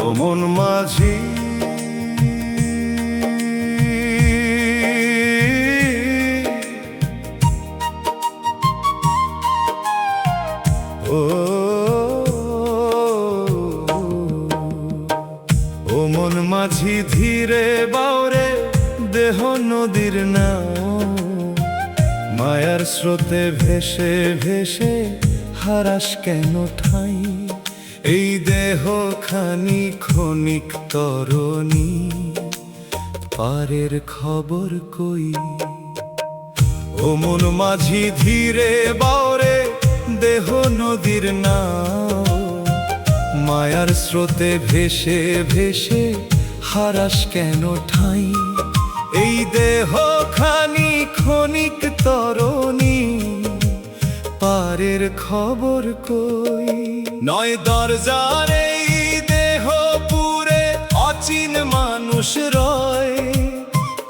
ও মন মাঝি, ও মন মাঝি ধীরে বাউরে দেহ নদীর নাও, মায়ার স্রোতে ভেসে ভেসে হারাস কেন ঠাই? এই দেহ খানি ক্ষণিক তরণী, পারের খবর কই? ও মন মাঝি ধীরে বাউরে দেহ নদীর নাও, মায়ার স্রোতে ভেসে ভেসে হারাস কেন ঠাই? এই দেহ খানি ক্ষণিক তরণী, পারের খবর কই? নয় দরজার এই দেহ পুরে অচিন মানুষ রয়,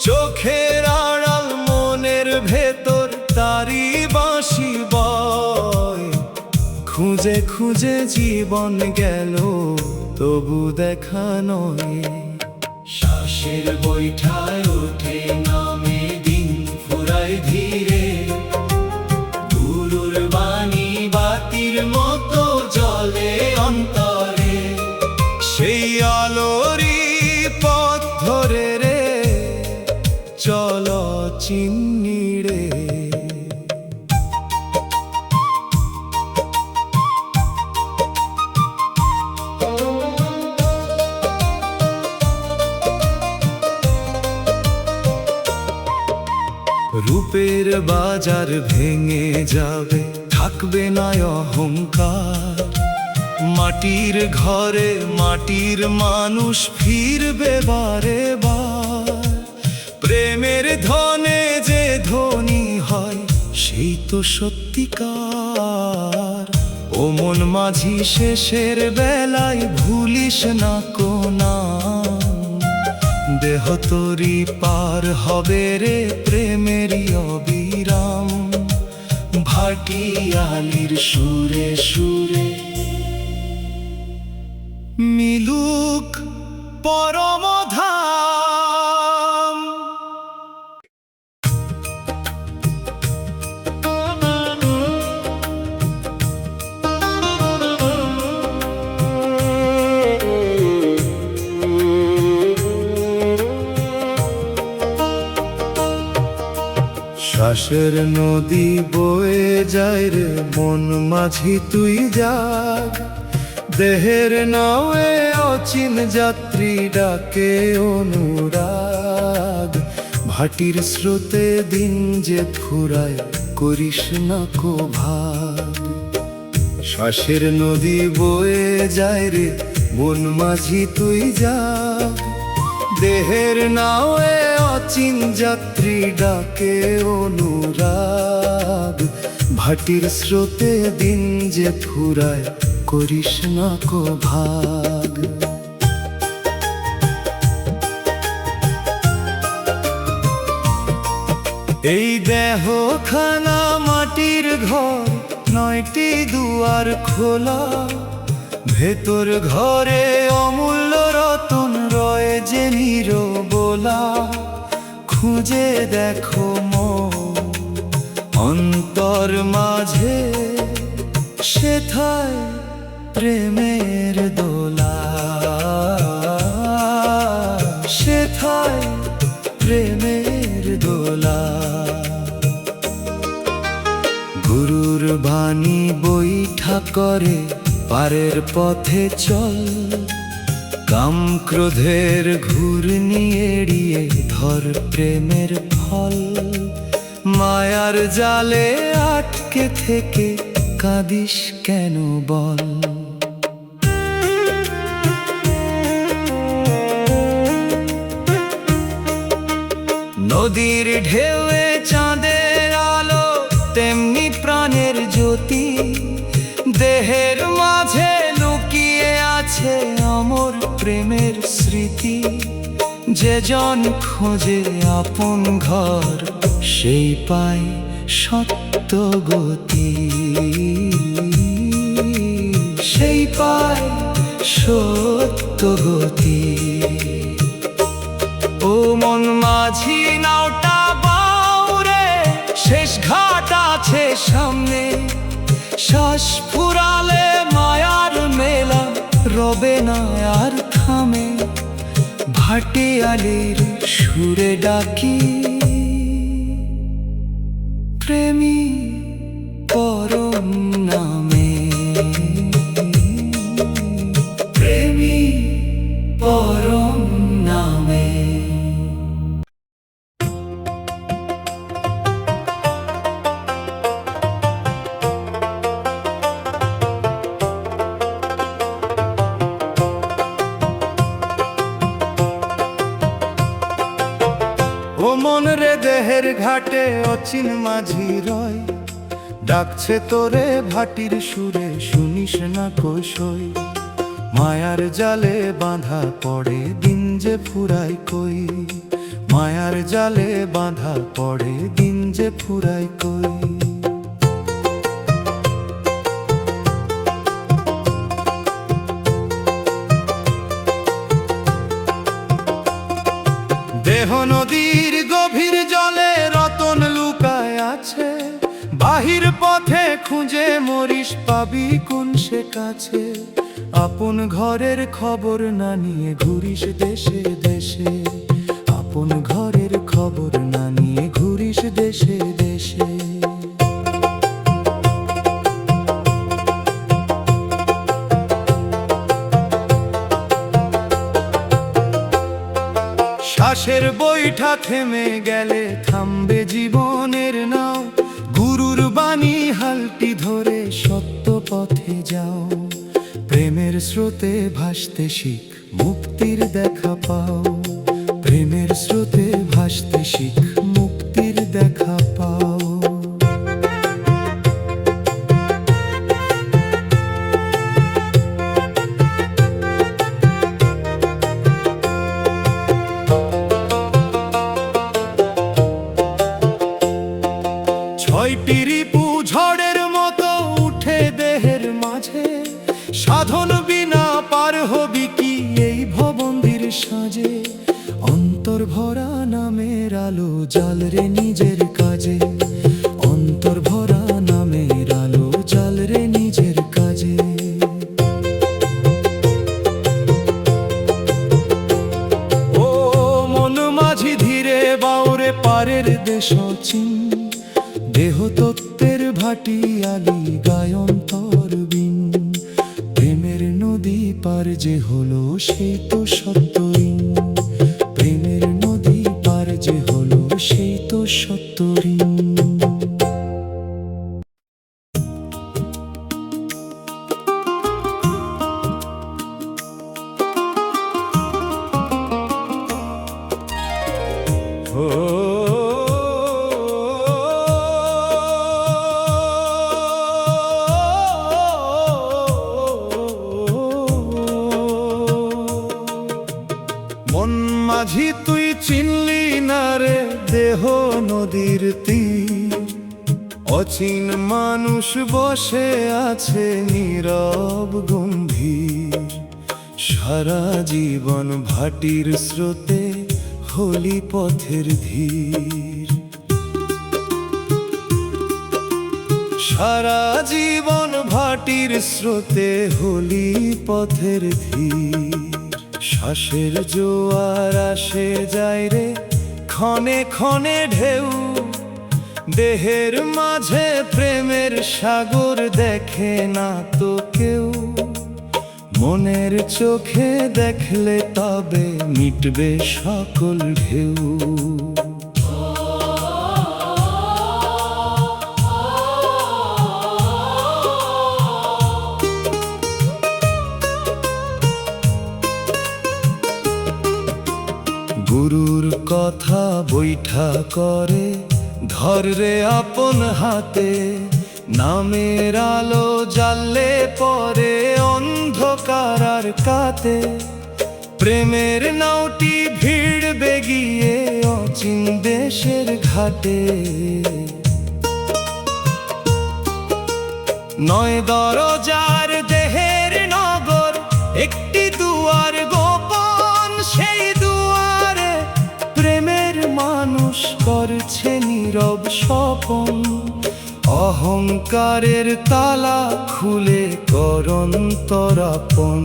চোখের আড়াল মনের ভেতর তারি বাঁশি বয়। খুঁজে খুঁজে জীবন গেল তবু দেখা নয়, শ্বাসের বৈঠায় ওঠে নামে দিন ফুরায় ধীরে, গুরুর বাণী বাতির মতো জ্বলে অন্তরে, সেই আলোরই পথ ধরে রে চলো চিন্নিড়ে। রূপের বাজার ভেঙে যাবে, থাকবে না অহংকার, মাটির ঘরে মাটির মানুষ ফিরবে বারে বার। প্রেমের ধনে যে ধনী হয় সেই তো সত্যিকার। ও মন মাঝি শেষের বেলায় ভুলিস না কোনা, দেহ তোরি পার হবে রে প্রেমেরই অবিরাম। ভাটিয়ালির সুরে সুরে মিলুক পরমধাম। শ্বাসের নদী বয়ে যায় রে মন মাঝি তুই যাগ, দেহের নাওয়ে অচিন যাত্রী ডাকে অনুরাগ। ভাটির স্রোতে দিন যে ফুরায় করিস না কো ভাগ। শ্বাসের নদী বয়ে যায় রে মন মাঝি তুই যাগ, দেহের নাওয়ে অচিন যাত্রী ডাকে অনুরাগ। ভাটির স্রোতে দিন যে ফুরায় করিস না কো ভাগ। এই দেহ খানা মাটির ঘর, 9টি দুয়ার খোলা, ভেতর ঘরে অমূল্য রতন রয়ে যে নিরবোলা। খুঁজে দেখো মন অন্তর মাঝে, সেথায় প্রেমের দোলা, সেথায় প্রেমের দোলা। গুরুর বাণী বৈঠা করে পারের পথে চল, কাম ক্রোধের ঘূর্ণি এড়িয়ে ধর প্রেমের ফল। মায়ার জালে আটকে থেকে কাঁদিস কেন বল? নদীর ঢেউয়ে চাঁদের আলো তেমনি প্রাণের জ্যোতি, দেহের মাঝে লুকিয়ে আছে অমর প্রেমের স্মৃতি। যে জন খোঁজে আপন ঘর সেই পায় সত্য গতি, সেই পায় সত্য গতি। ও মন মাঝি নাওটা বাউরে, শেষ ঘাট আছে সামনে। শ্বাস ফুরালে মায়ার মেলা রবে না আর থামে। ভাটিয়ালির সুরে ডাকি প্রেমী পরম নামে, প্রেমী পরম নামে। ও মন রে দেহের ঘাটে অচিন মাঝি রয়, ডাকছে তোরে ভাটির সুরে শুনিস না কই। মায়ার জালে বাঁধা পড়ে দিন যে ফুরাই কই, মায়ার জালে বাঁধা পড়ে দিন যে ফুরাই কই। দেহ নদীর গভীর জলে রতন লুকায় আছে, বাহির পথে খুঁজে মরিস পাবি কোন সে কাছে। আপন ঘরের খবর না নিয়ে ঘুরিস দেশে দেশে, আপন ঘরের খবর না নিয়ে ঘুরিস দেশে দেশে। শ্বাসের বৈঠা থেমে গেলে থামবে জীবনের নাও, গুরুর বাণী হালটি ধরে সত্য পথে যাও। প্রেমের স্রোতে ভাসতে শিখ মুক্তির দেখা পাও, প্রেমের স্রোতে ভাসতে শিখ মুক্তির দেখা পাও। ছয়টি রিপু ঝড়ের মতো উঠে দেহের মাঝে, সাধন বিনা পার হবি কি এই ভবন্দির সাজে। অন্তর ভরা নামের আলো জাল রে নিজের কাজে, অন্তর ভরা নামের আলো জাল রে নিজের কাজে। ও মন মাঝি ধীরে বাউরে পারের দেশ চিন, দেহ তত্ত্বের ভাটিয়ালি গায়ন্তর বিন। প্রেমের নদী পার যে হলো সেই তো সত্যঋণ, প্রেমের নদী পার যে হলো সেই তো সত্যঋণ। মন মাঝি তুই চিনলি না রে দেহ নদীর তীর, অচিন মানুষ বসে আছে নীরব গম্ভীর। সারা জীবন ভাটির স্রোতে হলি পথের ধীর, সারা জীবন ভাটির স্রোতে হলি পথের ধীর। শ্বাসের জোয়ার আসে যায় রে ক্ষণে ক্ষণে ঢেউ, দেহের মাঝে প্রেমের সাগর দেখে না তো কেউ। মনের চোখে দেখলে তবে মিটবে সকল ঢেউ। গুরুর কথা বৈঠা করে ধর রে আপন হাতে, নামের আলো জ্বাললে পরে অন্ধকার আর কাতে। প্রেমের নাওটি ভিড়বে গিয়ে অচিন দেশের ঘাটে, নয় দরজার দেহের নগর, এক স্বপন। অহংকারের তালা খুলে কর অন্তরাপন।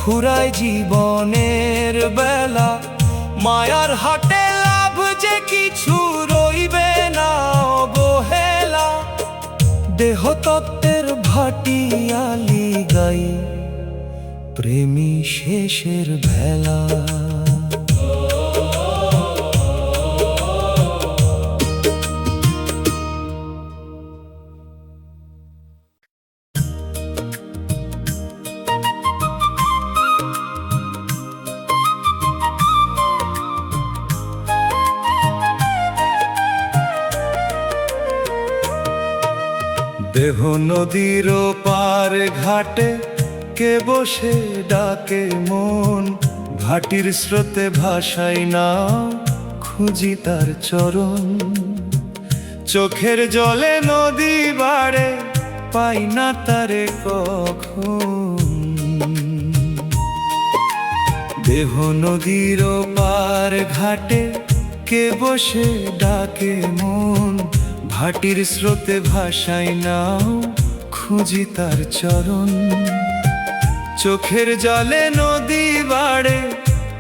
ফুরায় জীবনের বেলা, মায়ার হাটে লাভ যে কিছু রইবে না অবহেলা। দেহতত্ত্বের ভাটিয়ালি গাই প্রেমী শেষের ভেলা। দেহ নদীর পার ঘাটে কে বসে ডাকে মন। ঘাটির স্রোতে ভাসাই না খুঁজি তার চরণ। চোখের জলে নদী বাড়ে পাই না তারে কখন। দেহ নদীর পার ঘাটে কে বসে ডাকে মন। ভাটির স্রোতে ভাসাই নাও খুঁজি তার চরণ। চোখের জলে নদী বাড়ে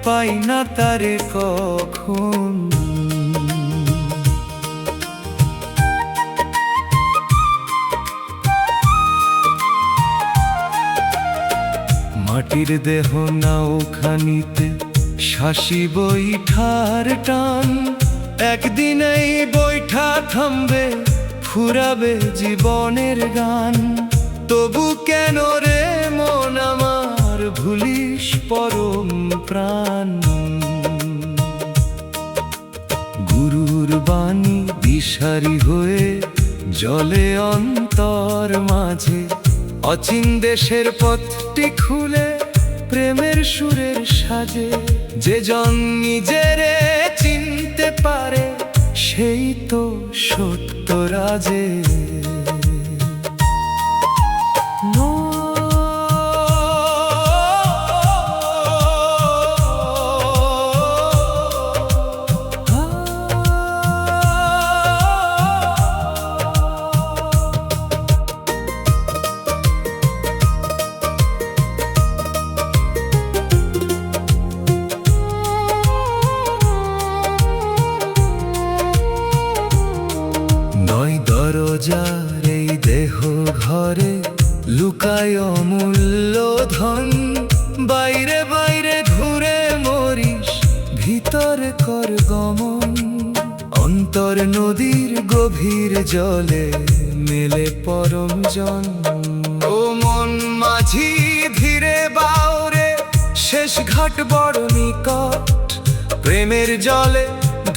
পাই না তারে কখন। মাটির দেহ নাওখানিতে শাসি বৈঠার টান। একদিন এই বৈঠা থামবে, ফুরাবে জীবনের গান। তবু কেন রে মন আমার ভুলিস পরম প্রাণ। গুরুর বাণী দিশারি হয়ে জলে অন্তর মাঝে। অচিন দেশের পথটি খুলে প্রেমের সুরের সাজে। যে জন নিজেরে চিনতে পারে সেই তো সত্য রাজে। দরজার এই দেহ ঘরে লুকায় অমূল্য ধন। বাইরে বাইরে ঘুরে মরিস, ভিতরে কর গমন। অন্তর নদীর গভীর জলে মেলে পরম জন। ও মন মাঝি ধীরে বাউরে, শেষ ঘাট বড় নিকট। প্রেমের জলে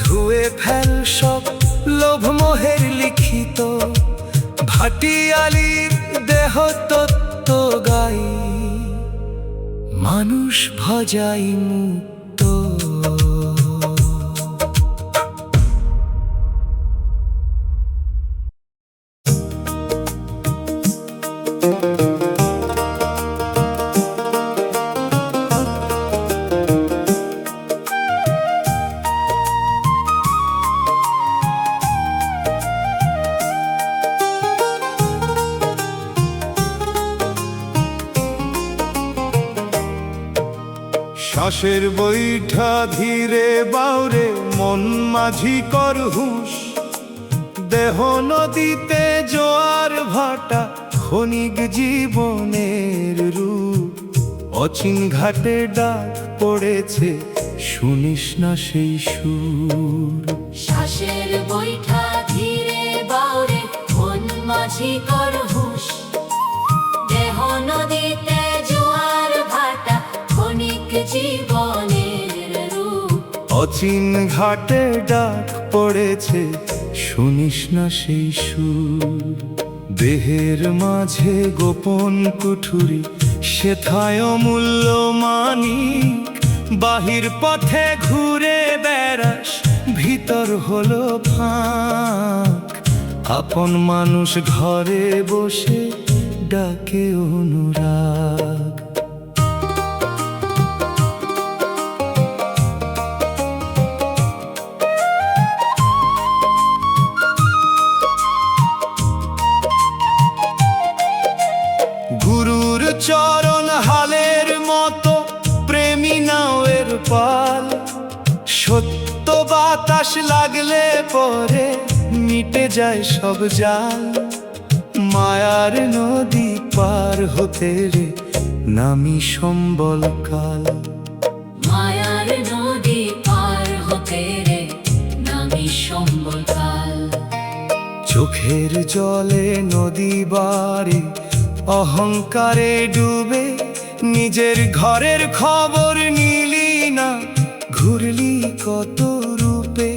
ধুয়ে ফেল সব লোভ মোহের লিখিত। ভাটিয়ালির দেহ তত্ত্ব গাই মানুষ ভজাই মুক্ত। শ্বাসের বৈঠা ধীরে বাউরে, মন মাঝি কর হুঁশ। দেহ নদীতে জোয়ার ভাটা, ক্ষণিক জীবনের রূপ। অচিন ঘাটে ডাক পড়েছে, শুনিস না সেই সুর। শ্বাসের বৈঠা ধীরে বাউরে, মন মাঝি কর হুঁশ। দেহ নদীতে জোয়ার ভাটা, ক্ষণিক জীবনের রূপ। অচিন ঘাটে ডাক পড়েছে, শুনিস না সেই সুর, দেহের মাঝে গোপন কুঠুরি, সেথায় অমূল্য মানিক। বাহির পথে ঘুরে বেড়াস, ভিতর হলো ফাঁক। আপন মানুষ ঘরে বসে ডাকে অনুরাগ। গুরুর চরণ হালের মতো প্রেমী নাওয়ের পাল। সত্য বাতাস লাগলে পরে মিটে যায় সব জাল। মায়ার নদী পার হতে রে নামি সম্বল কাল। মায়ার নদী পার হতে রে নামি সম্বল কাল। চোখের জলে নদী বাড়ে, অহংকারে ডুবে। নিজের ঘরের খবর নিলি না, ঘুরলি কত রূপে।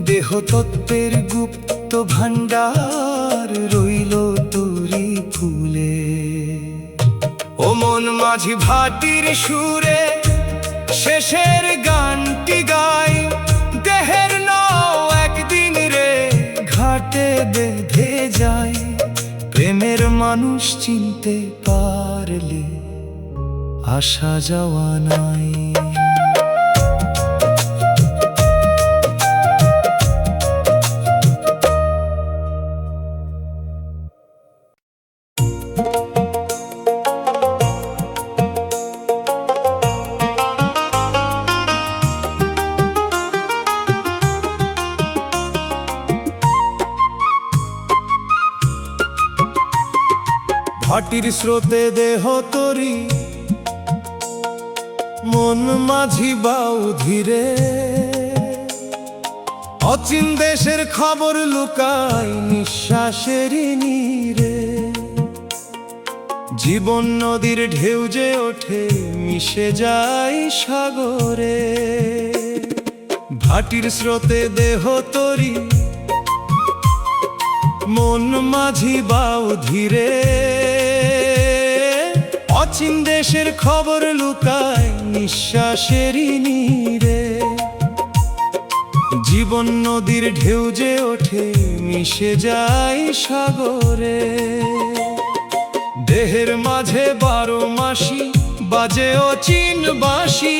দেহ তত্ত্বের গুপ্ত ভাণ্ডার রইল তোরি ফুলে। ও মন মাঝি ভাটির সুরে শেষের গানটি গাই। দেহের নাও একদিন রে ঘাটে বেঁধে যায়। প্রেমের মানুষ চিনতে পারলে আসা যাওয়া নাই। ভাটির স্রোতে দেহ তরি, মন মাঝি বাউ ধীরে। অচিন দেশের খবর লুকাই নিঃশ্বাসের নীরে। জীবন নদীর ঢেউ যে ওঠে মিশে যায় সাগরে। ভাটির স্রোতে দেহ তরি, মন মাঝি বাউ ধীরে। অচিন দেশের খবর লুকায় নিঃশ্বাসের নীরে। জীবন নদীর ঢেউ যে ওঠে মিশে যায় সাগরে। দেহের মাঝে 12 মাসি বাজে অচিন বাঁশি।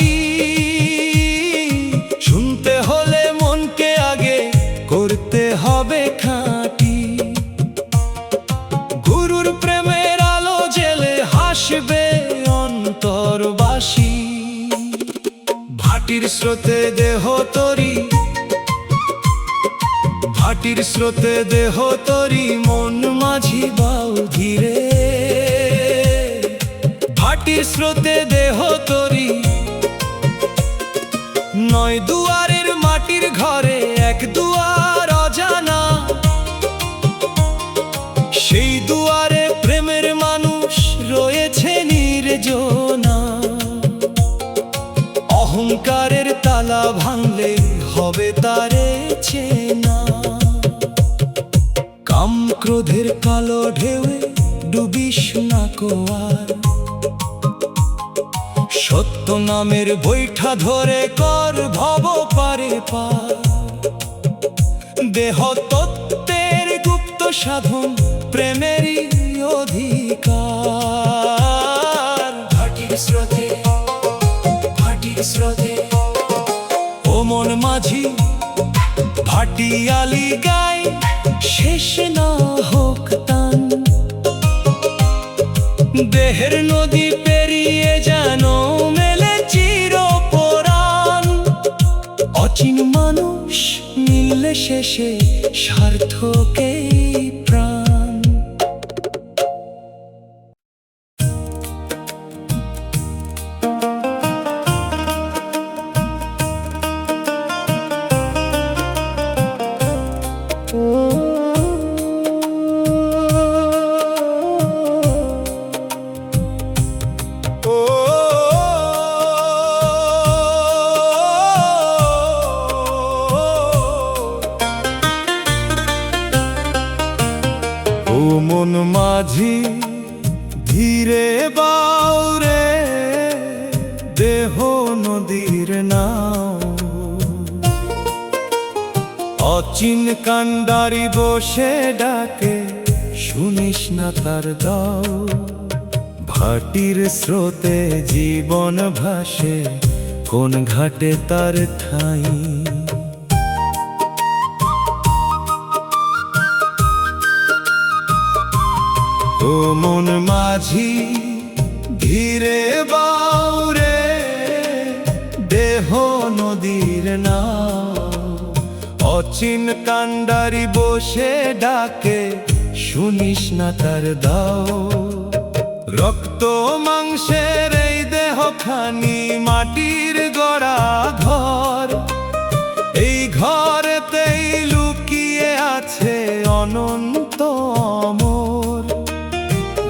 শুনতে হলে মনকে আগে করতে হবে খাঁটি। গুরুর প্রেমের আলো জেলে হাসবে অন্তরবাসী। ভাটির স্রোতে দেহ তরি, ভাটির স্রোতে দেহ তরি, মন মাঝি বাউ ধীরে। ভাটির স্রোতে দেহ তরি, নয় দুয়ারের মাটির ঘরে এক দুয়ার অজানা। সেই দুয়ারে প্রেমের মানুষ রয়েছে নির্জনা। অহংকারের তালা ভাঙলে হবে তারে চেনা। কাম ক্রোধের কালো ঢেউয়ে ডুবিস না কোয়ার। সত্য নামের বৈঠা ধরে কর ভব পারে পার। দেহ তত্ত্বের গুপ্ত সাধন প্রেমেরই অধিকার। ভাটির স্রোতে, ভাটির স্রোতে, ও মন মাঝি ভাটিয়ালি গায়। শেষ না হোক তান, দেহের নদী পেরিয়ে যেন মেলে চিরপরাণ। অচিন মানুষ মিললে শেষে সার্থকেই প্রাণ। বাউরে দেহ নদীর নাও, অচিন কান্ডারি বসে ডাকে শুনিস না তার দাও। ভাটির স্রোতে জীবন ভাসে কোন ঘাটে তার ঠাঁই। ও মন মাঝি ধীরে বাউরে দেহ নদীর নাও, অচিন কান্ডারি বসে ডাকে শুনিস না তার দাও। রক্ত মাংসের এই দেহখানি মাটির গড়া ঘর, এই ঘরেতেই লুকিয়ে আছে অনন্ত অমর।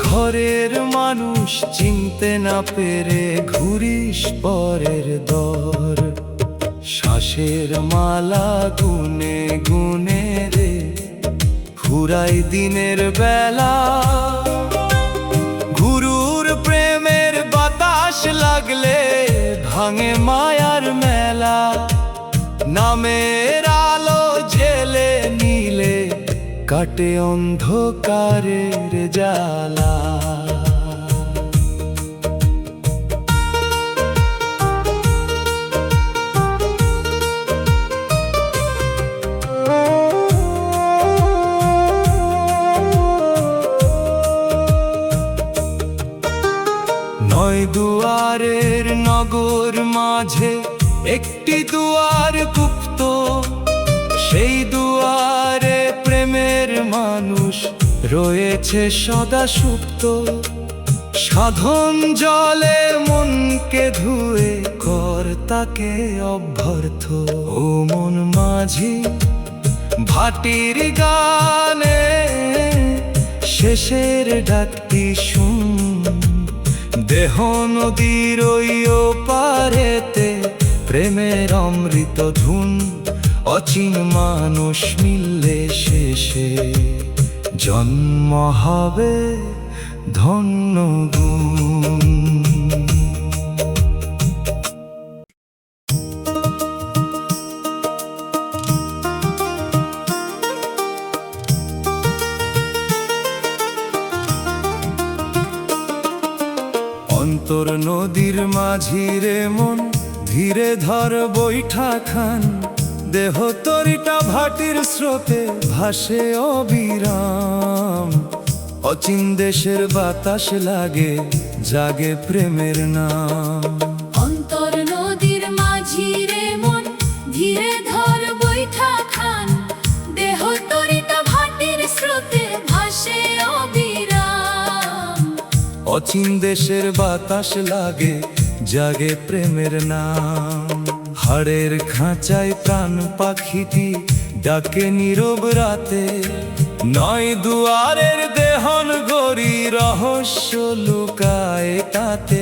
ঘরের মানুষ চিনতে না পেরে ঘুরিস পরের দর, শ্বাসের মালা গুনে গুনে রে ফুরাই দিনের বেলা। গুরুর প্রেমের বাতাস লাগলে ভাঙে মায়ার মেলা, নামের আলো জেলে নিলে কাটে অন্ধকারের জ্বালা। নয় দুয়ারের নগর মাঝে একটি দুয়ার গুপ্ত, সেই দুয়ারে প্রেমের মানুষ রয়েছে সদা সুপ্ত। সাধন জলে মনকে ধুয়ে কর তাকে অভ্যর্থ। ও মন মাঝি ভাটির গানে শেষের ডাকটি শুন, দেহ নদীর ওই পারেতে প্রেমের অমৃত ধুন। অচিন মানুষ মিললে শেষে জন্ম হবে ধন্য গুণ। অন্তর নদীর মাঝিরে মন ধীরে ধর বৈঠা খান, দেহ তরিটা ভাটির স্রোতে ভাসে অবিরাম। অচিন দেশের বাতাস লাগে জাগে প্রেমের নাম। অন্তর নদীর মাঝি রে মন ধীরে ধর বৈঠা খান, দেহ তরিত ভাটির স্রোতে ভাসে অবিরাম। অচিন দেশের বাতাস লাগে জাগে প্রেমের নাম। হাড়ের খাঁচায় প্রাণ পাখিটি ডাকে নীরব রাতে, নয় দুয়ারের দেহন গড়ি রহস্য লুকায় তাতে।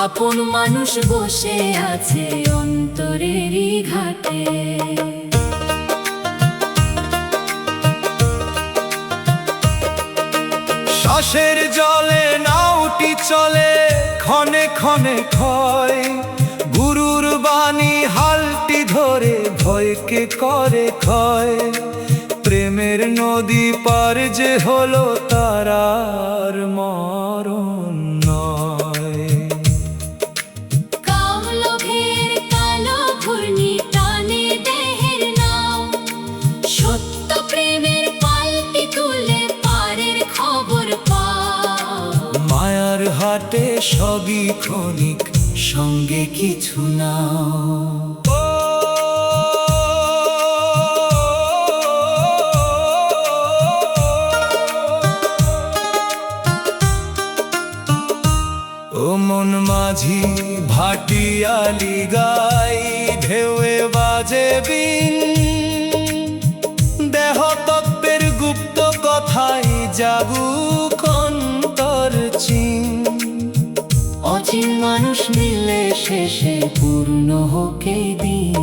আপন মানুষ বসে আছে অন্তরেরই ঘাটে, শ্বাসের জলে নাউটি চলে ক্ষণে ক্ষণে ক্ষয়। গুরুর বাণী হালটি ধরে ভয়কে করে ক্ষয়। প্রেমের নদী পার যে হলো তারার মরণ নয়। কাম লোভের কালো ঘূর্ণি টানে দেহের নাও, সত্য প্রেমের পালটি তুলে পারের খবর পাও। মায়ার হাটে সবই ক্ষণিক, সঙ্গে কিছু নাও। ও মন মাঝি ভাটিয়ালি গাই ঢেউয়ে বাজে বিন, দেহ তত্ত্বের গুপ্ত কথাই জাগুক অন্তর চিন। অচিন মানুষ মিলে শেষে পূর্ণ হোকে দিন।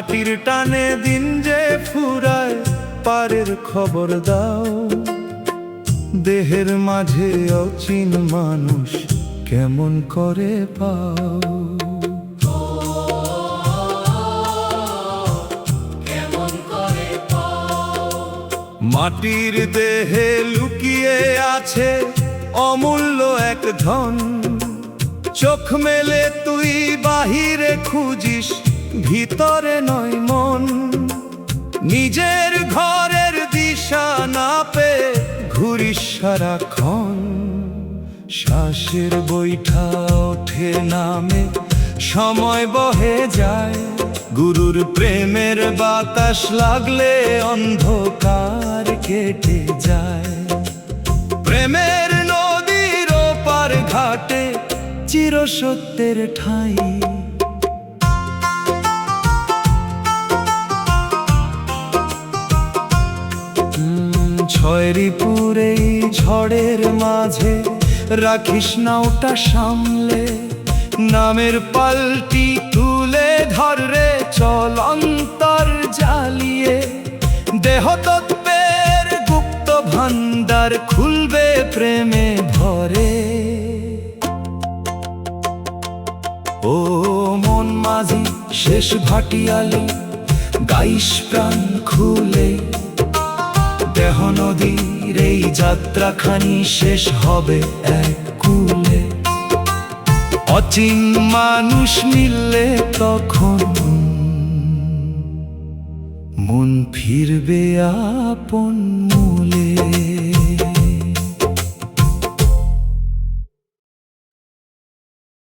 মাটির টানে দিন যে ফুরায় পারের খবর দাও, দেহের মাঝে অচিন মানুষ কেমন করে পাও। মাটির দেহে লুকিয়ে আছে অমূল্য এক ধন, চোখ মেলে তুই বাহিরে খুঁজিস ভিতরে নয় মন। নিজের ঘরের দিশা না পেয়ে ঘুরিস সারাক্ষণ, শ্বাসের বৈঠা ওঠে নামে সময় বহে যায়, গুরুর প্রেমের বাতাস লাগলে অন্ধকার কেটে যায়। প্রেমের নদীর ওপার ঘাটে চিরসত্যের ঠাঁই, ছয়রিপুরে ঝড়ের মাঝে রাখিস না ওটা সামলে, নামের পাল্টি তুলে ধর রে চল অন্তর জ্বালিয়ে। দেহতত্ত্বের গুপ্ত ভান্ডার খুলবে প্রেমে ভরে। ও মন মাঝি শেষ ভাটিয়ালি গাইস প্রাণ খুলে, দেহ নদীর এই যাত্রাখানি শেষ হবে এক কূলে। অচিন মানুষ মিললে তখন মন ফিরবে আপন।